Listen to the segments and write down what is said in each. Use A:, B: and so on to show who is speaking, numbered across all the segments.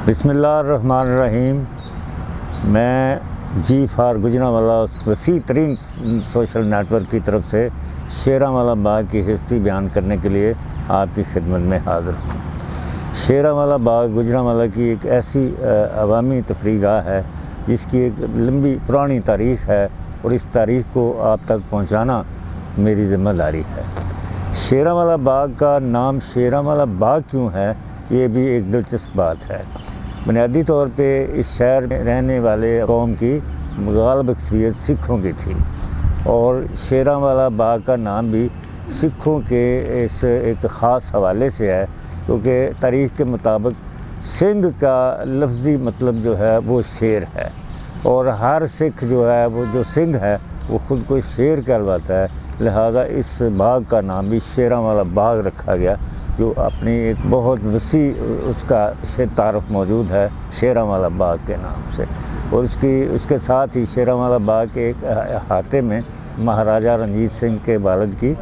A: बिस्मिल्लाहिर्रहमानिर्रहीम। मैं जी फॉर गुजरांवाला वसी तरीन सोशल नेटवर्क की तरफ से शेरांवाला बाग की हिस्ट्री बयान करने के लिए आपकी खिदमत में हाज़िर हूँ। शेरांवाला बाग गुजरांवाला की एक ऐसी अवामी तफरीगाह है जिसकी एक लंबी पुरानी तारीख़ है और इस तारीख़ को आप तक पहुँचाना मेरी ज़िम्मेदारी है। शेरांवाला बाग का नाम शेरांवाला बाग क्यों है, ये भी एक दिलचस्प बात है। बुनियादी तौर पे इस शहर में रहने वाले कौम की गालिब अक्सरियत सिखों की थी और शेरांवाला बाग का नाम भी सिखों के इस एक ख़ास हवाले से है, क्योंकि तारीख़ के मुताबिक सिंह का लफ्ज़ी मतलब जो है वो शेर है और हर सिख जो है वो जो सिंह है वो ख़ुद को शेर कहलवाता है। लिहाजा इस बाग का नाम भी शेरांवाला बाग रखा गया, जो अपनी एक बहुत वसी उसका तारफ़ मौजूद है शेरांवाला बाग के नाम से। और उसके साथ ही शेरांवाला बाग के एक अहाते में महाराजा रणजीत सिंह के वालिद की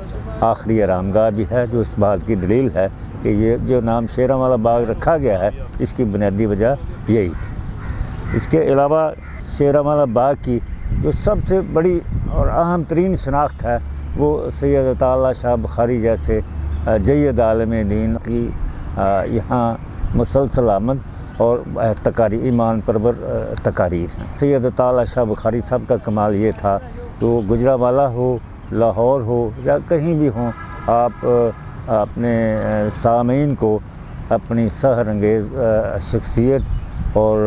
A: आखिरी आरामगाह भी है, जो इस बात की दलील है कि ये जो नाम शेरांवाला बाग रखा गया है इसकी बुनियादी वजह यही थी। इसके अलावा शेरांवाला बाग की जो सबसे बड़ी और अहम तरीन शनाख्त है वो सैयद अता शाह बुखारी जैसे जय्यद आलम दीन की यहाँ मुसलसल आमद और ईमान परवर तकारीर हैं। सैयद अता शाह बुखारी साहब का कमाल ये था तो गुजरांवाला हो, लाहौर हो या कहीं भी हों, आप अपने सामीन को अपनी सहर अंगेज़ शख्सियत और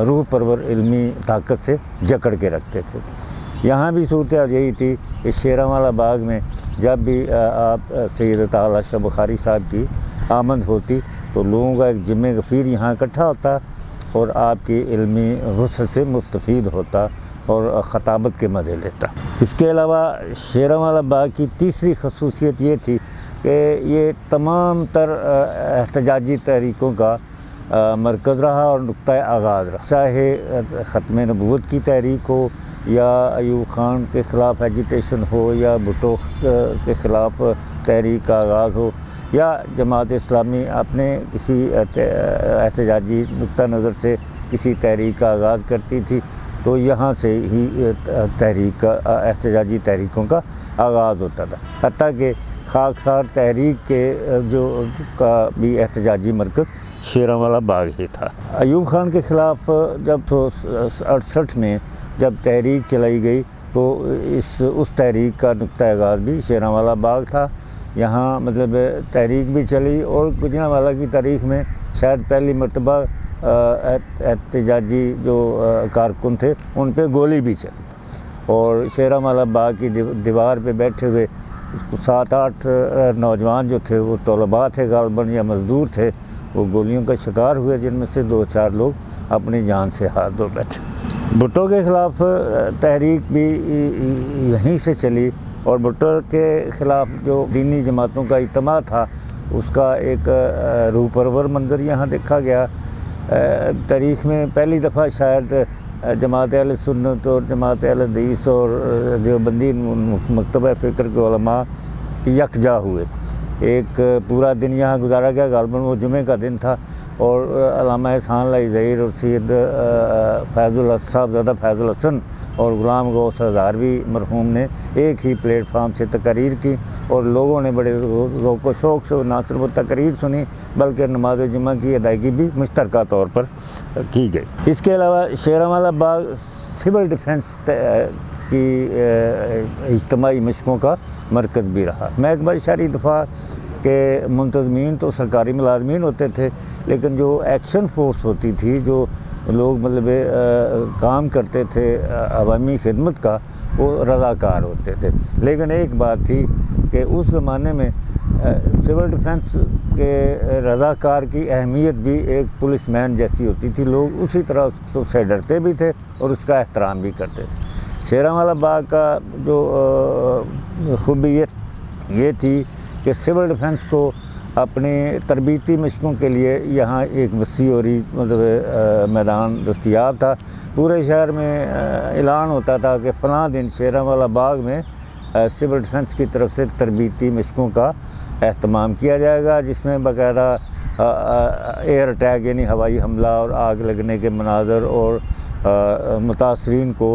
A: रूह परवर इल्मी ताकत से जकड़ के रखते थे। यहाँ भी सूरत यही थी कि शेरांवाला बाग में जब भी आप सैयद अता शाह बुखारी साहब की आमद होती तो लोगों का एक जिम्मे गफ़ीर यहाँ इकट्ठा होता और आपकी इल्मी वसअत से मुस्तफ़ीद होता और ख़ताबत के मज़े लेता। इसके अलावा शेरांवाला बाग की तीसरी खसूसियत ये थी कि ये तमाम तर एहतजाजी तहरीकों का मरकज़ रहा और नुक्ता आगाज़ रहा, चाहे ख़त्म नबूवत की तहरीक हो या अयूब ख़ान के ख़िलाफ़ एजिटेशन हो या भुट्टो के ख़िलाफ़ तहरीक का आगाज़ हो या जमात इस्लामी अपने किसी एहतजाजी नुक्ता नज़र से किसी तहरीक का आगाज़ करती थी तो यहाँ से ही तहरीक का एहतजाजी तहरीकों का आगाज़ होता था। हत्ता कि खाकसार तहरीक के जो का भी एहतजाजी मरकज़ शेरांवाला बाग ही था। अयूब ख़ान के ख़िलाफ़ जब 68 में जब तहरीक चलाई गई तो उस तहरीक का नुक्ता आगाज़ भी शेरांवाला बाग था। यहाँ मतलब तहरीक भी चली और गुजरांवाला की तारीख़ में शायद पहली मरतबा एहतजाजी जो कारकुन थे उन पे गोली भी चली और शेरांवाला बाग की दीवार पे बैठे हुए 7-8 नौजवान जो थे वो तलबा थे गालबन या मज़दूर थे, वो गोलियों का शिकार हुए, जिनमें से 2-4 लोग अपनी जान से हाथ धो बैठे। भुट्टो के ख़िलाफ़ तहरीक भी यहीं से चली और भुट्टो के ख़िलाफ़ जो दीनी जमातों का इज्तिमा था उसका एक रूह परवर मंज़र यहाँ देखा गया। तारीख़ में पहली दफ़ा शायद जमात अहले सुन्नत और जमात अहले हदीस और देवबंदी मकतबा फ़िक्र के उलमा यकजा हुए। एक पूरा दिन यहाँ गुजारा गया, गालबन वो जुमे का दिन था और अल्लामा एहसान लाई ज़हीर और सैयद साहबज़ादा फैज़ुल हसन और गुलाम गौस हज़ारवी मरहूम ने एक ही प्लेटफार्म से तकरीर की और लोगों ने बड़े ज़ौक़ व शौक़ से ना सिर्फ वो तकरीर सुनी बल्कि नमाज जुमा की अदायगी भी मुश्तरका तौर पर की गई। इसके अलावा शेरांवाला बाग सिविल डिफेंस की इज्तिमाई मशक़ों का मरकज़ भी रहा। महकमा शहरी दिफा के मुंतज़मीन तो सरकारी मुलाज़मीन होते थे, लेकिन जो एक्शन फ़ोर्स होती थी, जो लोग मतलब काम करते थे अवामी खिदमत का, वो रज़ाकार होते थे। लेकिन एक बात थी कि उस ज़माने में सिविल डिफेंस के रज़ाकार की अहमियत भी एक पुलिसमैन जैसी होती थी। लोग उसी तरह उससे डरते भी थे और उसका एहतराम भी करते थे। शेरांवाला बाग का जो खूबियत ये थी कि सिविल डिफेंस को अपने तरबीती मशक़ों के लिए यहाँ एक वसी और मतलब मैदान दस्तयाब था। पूरे शहर में ऐलान होता था कि फ़लाँ दिन शेरांवाला बाग में सिविल डिफेंस की तरफ से तरबीती मशक़ों का एहतमाम किया जाएगा, जिसमें बाकायदा एयर अटैक यानी हवाई हमला और आग लगने के मनाज़र और मुतासरीन को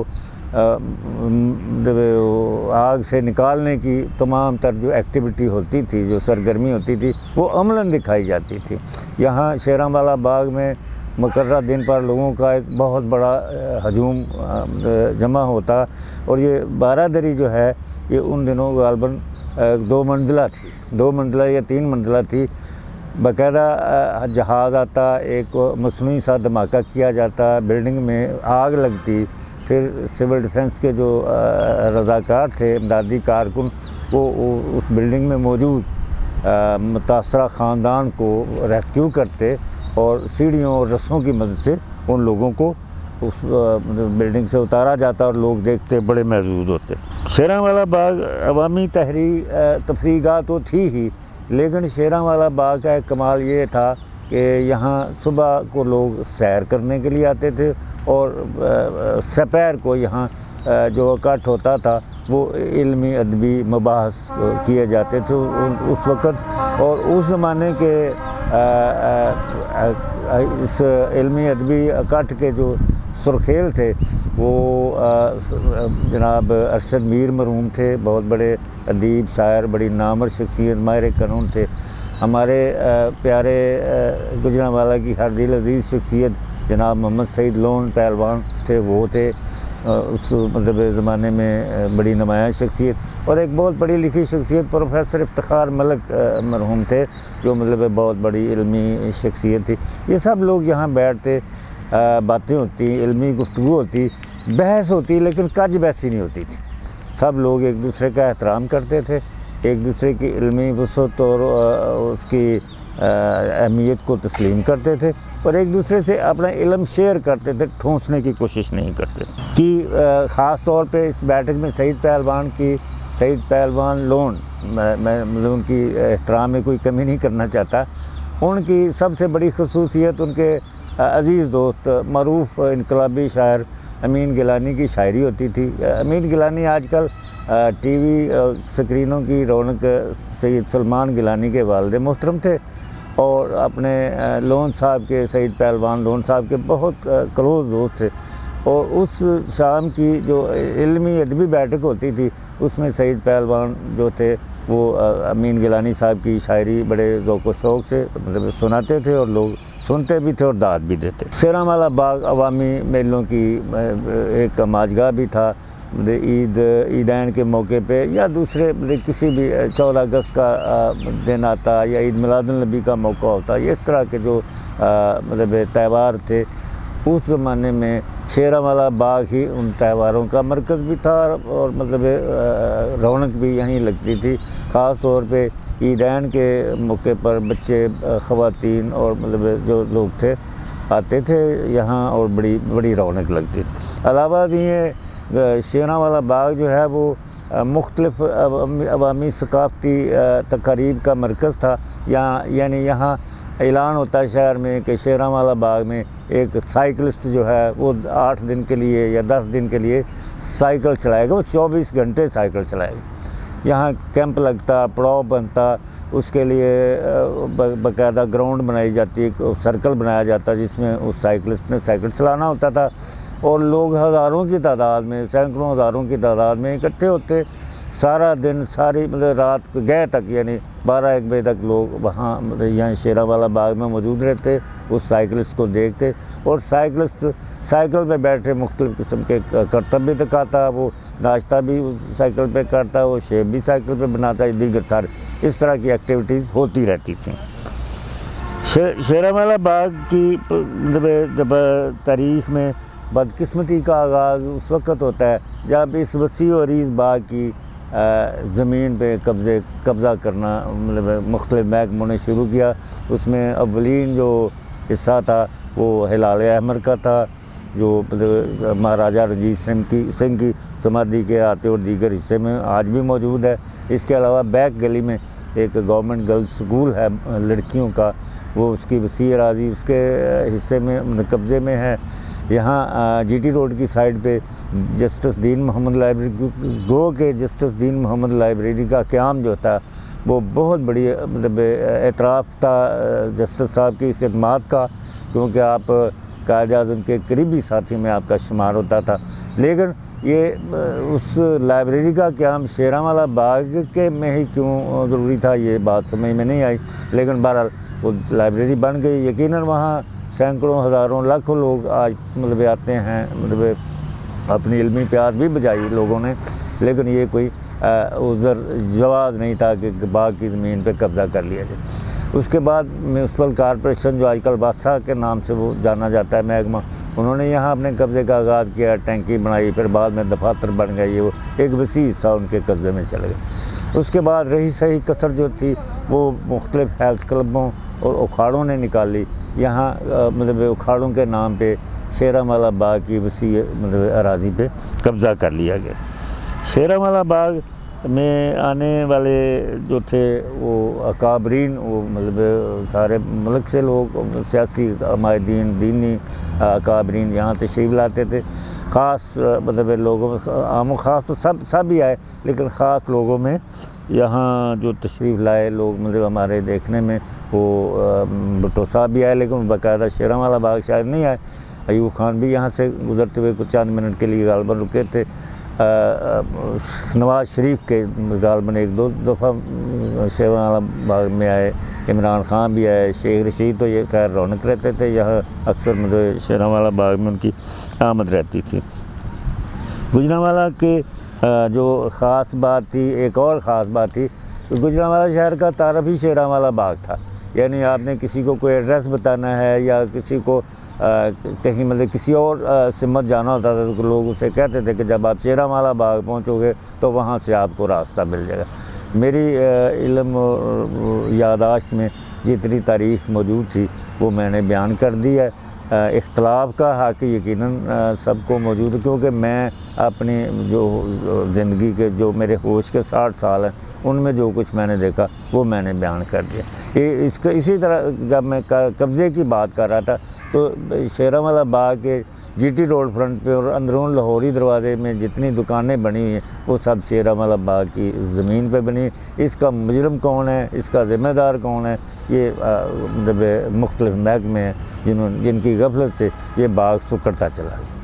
A: आग से निकालने की तमाम तर जो एक्टिविटी होती थी, जो सरगर्मी होती थी, वो अमलन दिखाई जाती थी। यहाँ शेरांवाला बाग में मुकर्रर दिन पर लोगों का एक बहुत बड़ा हजूम जमा होता और ये बारादरी जो है ये उन दिनों गालबन 2 मंजिला थी, 2 मंजिला या 3 मंजिला थी। बाकायदा जहाज़ आता, एक मसनूई सा धमाका किया जाता, बिल्डिंग में आग लगती, फिर सिविल डिफेंस के जो रज़ाकार थे, इमदादी कारकुन, वो उस बिल्डिंग में मौजूद मुतासरा ख़ानदान को रेस्क्यू करते और सीढ़ियों और रस्सों की मदद से उन लोगों को उस बिल्डिंग से उतारा जाता और लोग देखते बड़े महजूज होते। शेरांवाला बाग अवामी तफरीगाह तो थी ही, लेकिन शेरांवाला बाग का एक कमाल ये था कि यहाँ सुबह को लोग सैर करने के लिए आते थे और सपैर को यहाँ जो इकट्ठ होता था वो इल्मी अदबी मबाहस किए जाते थे उस वक़्त। और उस ज़माने के इस इल्मी अदबी इकट्ठ के जो सुरखेल थे वो जनाब अरशद मीर मरहूम थे, बहुत बड़े अदीब, शायर, बड़ी नामवर शख्सियत, माहिर कानून थे। हमारे प्यारे गुजरांवाला की हर दिल अजीज़ शख्सियत जनाब मोहम्मद सईद लोन पहलवान थे, वो थे उस मतलब ज़माने में बड़ी नुमायाँ शख्सियत। और एक बहुत बड़ी लिखी शख्सियत प्रोफेसर इफ्तिखार मलिक मरहूम थे, जो मतलब बहुत बड़ी इल्मी शख्सियत थी। ये सब लोग यहाँ बैठते, बातें होती, इल्मी गुफ्तगू होती, बहस होती, लेकिन कज बहसी नहीं होती थी। सब लोग एक दूसरे का एहतराम करते थे, एक दूसरे की इल्मी वसअत और उसकी अहमियत को तस्लीम करते थे और एक दूसरे से अपना इल्म शेयर करते थे, ठूंसने की कोशिश नहीं करते थे। कि ख़ास तौर पे इस बैठक में सईद पहलवान लोन, मैं मतलब उनकी एहतराम में कोई कमी नहीं करना चाहता। उनकी सबसे बड़ी खसूसियत उनके अज़ीज़ दोस्त मरूफ इनकलाबी शायर अमीन गिलानी की शायरी होती थी। अमीन गिलानी आजकल टीवी स्क्रीनों की रौनक सैयद सलमान गिलानी के वालिद मोहतरम थे और अपने लोन साहब के, सईद पहलवान लोन साहब के बहुत क्लोज़ दोस्त थे। और उस शाम की जो इल्मी अदबी बैठक होती थी उसमें सईद पहलवान जो थे वो अमीन गिलानी साहब की शायरी बड़े ज़ौक़ व शौक़ से मतलब सुनाते थे और लोग सुनते भी थे और दाद भी देते। शेरांवाला बाग अवामी मेलों की एक माजगा भी था। ईदैन के मौके पे या दूसरे किसी भी 14 अगस्त का दिन आता या ईद मिलादुन नबी का मौका होता, ये इस तरह के जो मतलब त्यौहार थे, उस ज़माने में शेरांवाला बाग ही उन त्यौहारों का मरकज़ भी था और मतलब रौनक भी यहीं लगती थी। ख़ास तौर पे ईदैन के मौके पर बच्चे, ख़वातीन और मतलब जो लोग थे आते थे यहाँ और बड़ी रौनक लगती थी। अलावा ये शेरांवाला बाग जो है वो मुख्तलिफ़ अवामी सकाफ़ती तक़रीब का मरकज़ था। यानी यहाँ ऐलान होता है शहर में कि शेरांवाला बाग में एक साइकिलिस्ट जो है वो 8 दिन के लिए या 10 दिन के लिए साइकिल चलाएगा, वो 24 घंटे साइकिल चलाएगा। यहाँ कैंप लगता, पड़ाव बनता, उसके लिए बाकायदा ग्राउंड बनाई जाती, एक सर्कल बनाया जाता जिसमें उस साइकिलिस्ट ने साइकिल चलाना होता था और लोग हज़ारों की तादाद में, सैकड़ों हज़ारों की तादाद में इकट्ठे होते। सारा दिन, सारी मतलब रात गए तक, यानी 12-1 बजे तक लोग वहाँ मतलब यहाँ शेरांवाला बाग में मौजूद रहते, उस साइकिलिस्ट को देखते। और साइकिलिस्ट साइकिल पे बैठे मुख्तलिफ़ किस्म के करतब भी दिखाता, वो नाश्ता भी साइकिल पे करता, वो शेब भी साइकिल पे बनाता, दीगर सारे इस तरह की एक्टिविटीज़ होती रहती थी। शेरांवाला बाग की मतलब जब तारीख़ में बदकिस्मती का आगाज़ उस वक़्त होता है जब इस वसी और अरीज़ बाग की ज़मीन पे कब्ज़ा करना मतलब मुख्तलिफ़ महकमों ने शुरू किया। उसमें अव्वलीन जो हिस्सा था वो हिलाल अहमर का था, जो मतलब महाराजा रंजीत सिंह की समाधि के आते और दीगर हिस्से में आज भी मौजूद है। इसके अलावा बैक गली में एक गवर्नमेंट गर्ल्स स्कूल है लड़कियों का, वो उसकी वसी अराज़ी उसके हिस्से में कब्ज़े में है। यहाँ जीटी रोड की साइड पे जस्टिस दीन मोहम्मद लाइब्रेरी, गो के जस्टिस दीन मोहम्मद लाइब्रेरी का क़याम जो था वो बहुत बड़ी मतलब एतराफ़ था जस्टिस साहब की खिदमात का, क्योंकि आप कायद-ए-आज़म के करीबी साथी में आपका शुमार होता था। लेकिन ये उस लाइब्रेरी का क़याम शेरांवाला बाग के में ही क्यों ज़रूरी था, ये बात समझ में नहीं आई। लेकिन बहरहाल वो लाइब्रेरी बन गई। यकीनन वहाँ सैकड़ों हज़ारों लाखों लोग आज मतलब आते हैं, मतलब अपनी इल्मी प्यास भी बजाई लोगों ने, लेकिन ये कोई उज़र जवाज़ नहीं था कि बाग की ज़मीन पे कब्ज़ा कर लिया जाए। उसके बाद म्यूनसिपल कॉरपोरेशन, जो आजकल बादशाह के नाम से वो जाना जाता है महकमा, उन्होंने यहाँ अपने कब्ज़े का आगाज़ किया, टैंकी बनाई, फिर बाद में दफातर बन गए, वो एक वसी हिस्सा उनके कब्ज़े में चले गए। उसके बाद रही सही कसर जो थी वो मुख्तलिफ़ हेल्थ क्लबों और उखाड़ों ने निकाली। यहाँ मतलब उखाड़ों के नाम पे शेरांवाला बाग की वसी मतलब अराज़ी पे कब्ज़ा कर लिया गया। शेरांवाला बाग में आने वाले जो थे वो अकाबरीन, वो मतलब सारे मुल्क से लोग, सियासी अमायदीन, दीनी अकाबरीन यहाँ तशरीफ़ लाते थे। ख़ास मतलब लोगों में आम ख़ास तो सब ही आए, लेकिन ख़ास लोगों में यहाँ जो तशरीफ़ लाए लोग मतलब हमारे देखने में वो भुट्टो साहब भी आए, लेकिन बाकायदा शेरांवाला बाग शायद नहीं आए। अयूब खान भी यहाँ से गुज़रते हुए कुछ चंद मिनट के लिए गालबन रुके थे। नवाज़ शरीफ के गालबन एक दो दफ़ा शेरांवाला बाग में आए, इमरान खान भी आए, शेख रशीद तो ये खैर रौनक रहते थे यहाँ, अक्सर मतलब शेरांवाला बाग में उनकी आमद रहती थी। गुजरांवाला के जो ख़ास बात थी, एक और ख़ास बात थी, गुजरांवाला शहर का तारफ़ ही शेरांवाला बाग था। यानी आपने किसी को कोई एड्रेस बताना है या किसी को कहीं मतलब किसी और सिमत जाना होता था तो लोग उसे कहते थे कि जब आप शेरांवाला बाग पहुंचोगे तो वहां से आपको रास्ता मिल जाएगा। मेरी इल्म यादाश्त में जितनी तारीख़ मौजूद थी वो मैंने बयान कर दी है। इख्तलाफ का हक़ यकीनन सबको मौजूद है, क्योंकि मैं अपनी जो ज़िंदगी के जो मेरे होश के 60 साल हैं उनमें जो कुछ मैंने देखा वो मैंने बयान कर दिया। ये इसका इसी तरह जब मैं कब्ज़े की बात कर रहा था तो शेरांवाला बाग के जीटी रोड फ्रंट पे और अंदरून लाहौरी दरवाज़े में जितनी दुकानें बनी हुई हैं वो सब शेरांवाला बाग की ज़मीन पे बनी। इसका मुजरम कौन है, इसका ज़िम्मेदार कौन है, ये मतलब मुख्तलिफ़ महकमे हैं जिनकी गफलत से ये बाग सुकड़ता चला गया।